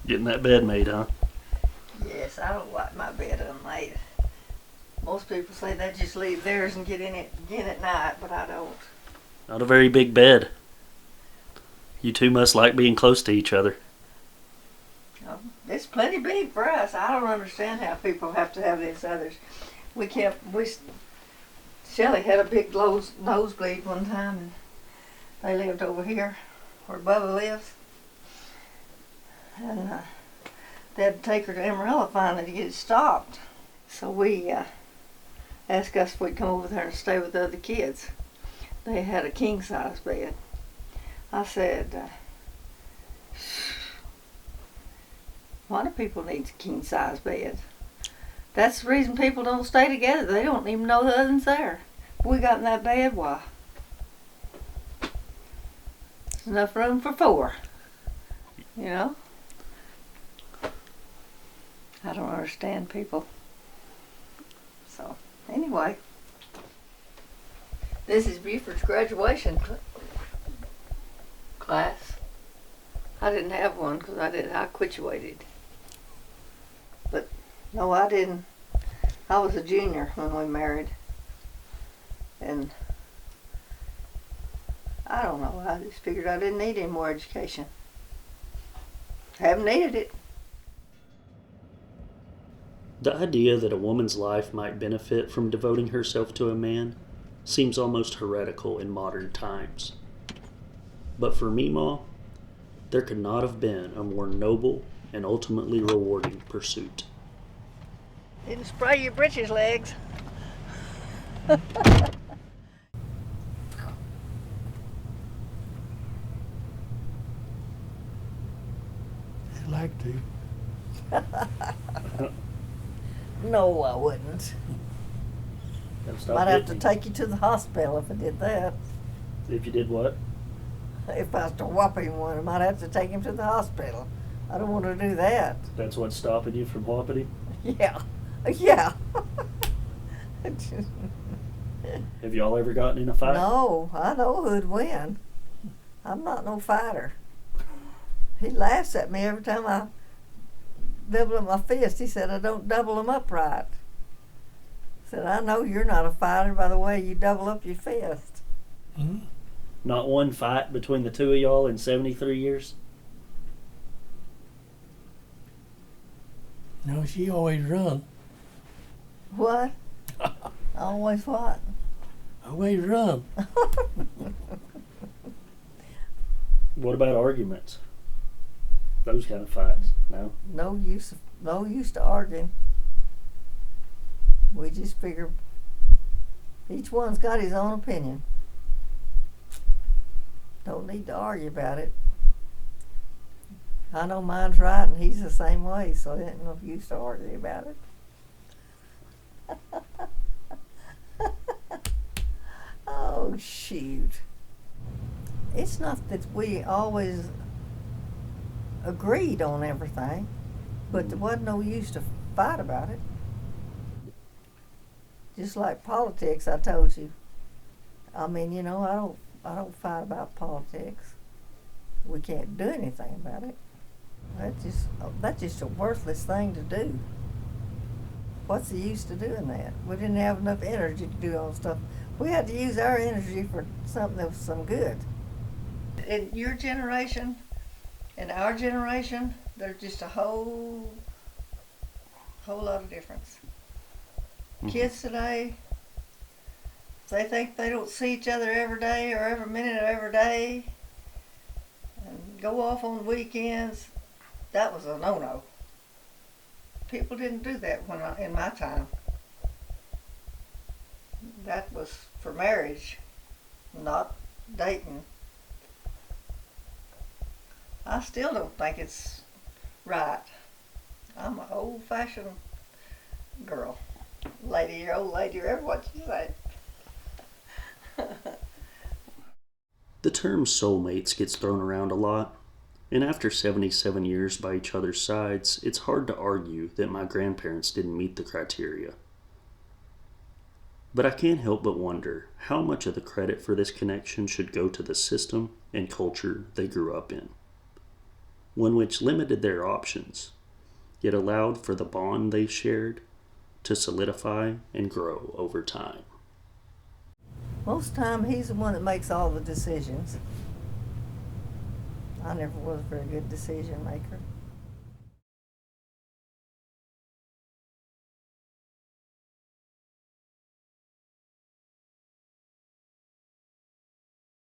Getting that bed made, huh? Yes, I don't like my bed unmade. Most people say they just leave theirs and get in it again at night, but I don't. Not a very big bed. You two must like being close to each other. It's plenty big for us. I don't understand how people have to have this others. Shelley had a big nosebleed one time, and they lived over here where Bubba lives. And they had to take her to Amarillo finally to get it stopped. So we asked us if we'd come over there and stay with the other kids. They had a king-size bed. I said, why do people need a king-size bed? That's the reason people don't stay together. They don't even know the other's there. If we got in that bed, why? There's enough room for four. You know? I don't understand people. So, anyway. This is Buford's graduation class. I didn't have one because I quituated. But, no, I didn't. I was a junior when we married. And I don't know, I just figured I didn't need any more education. Haven't needed it. The idea that a woman's life might benefit from devoting herself to a man seems almost heretical in modern times. But for Meemaw, there could not have been a more noble and ultimately rewarding pursuit. Didn't spray your britches legs. I'd like to. No, I wouldn't. Might have to take you to the hospital if I did that. If you did what? If I was to whop him one, I might have to take him to the hospital. I don't want to do that. That's what's stopping you from whopping him? Yeah. Yeah. Have y'all ever gotten in a fight? No, I know who'd win. I'm not no fighter. He laughs at me every time I double up my fist. He said I don't double them up right. I said, I know you're not a fighter by the way you double up your fist. Mm-hmm. Not one fight between the two of y'all in 73 years? No, she always run. What? Always what? Always run. What about arguments? Those kind of fights? No? No use to arguing. We just figure each one's got his own opinion. Don't need to argue about it. I know mine's right and he's the same way, so there ain't no use to argue about it. Oh, shoot. It's not that we always agreed on everything, but there wasn't no use to fight about it. Just like politics, I told you. I mean, you know, I don't fight about politics. We can't do anything about it. That's just a worthless thing to do. What's the use to doing that? We didn't have enough energy to do all stuff. We had to use our energy for something that was some good. In your generation and our generation, there's just a whole lot of difference. Mm-hmm. Kids today, they think they don't see each other every day or every minute of every day and go off on weekends. That was a no-no. People didn't do that in my time. That was for marriage, not dating. I still don't think it's right. I'm an old-fashioned girl. Lady, or old lady, or ever what you say. The term soulmates gets thrown around a lot, and after 77 years by each other's sides, it's hard to argue that my grandparents didn't meet the criteria. But I can't help but wonder how much of the credit for this connection should go to the system and culture they grew up in. one which limited their options, yet allowed for the bond they shared to solidify and grow over time. Most time he's the one that makes all the decisions. I never was a very good decision maker.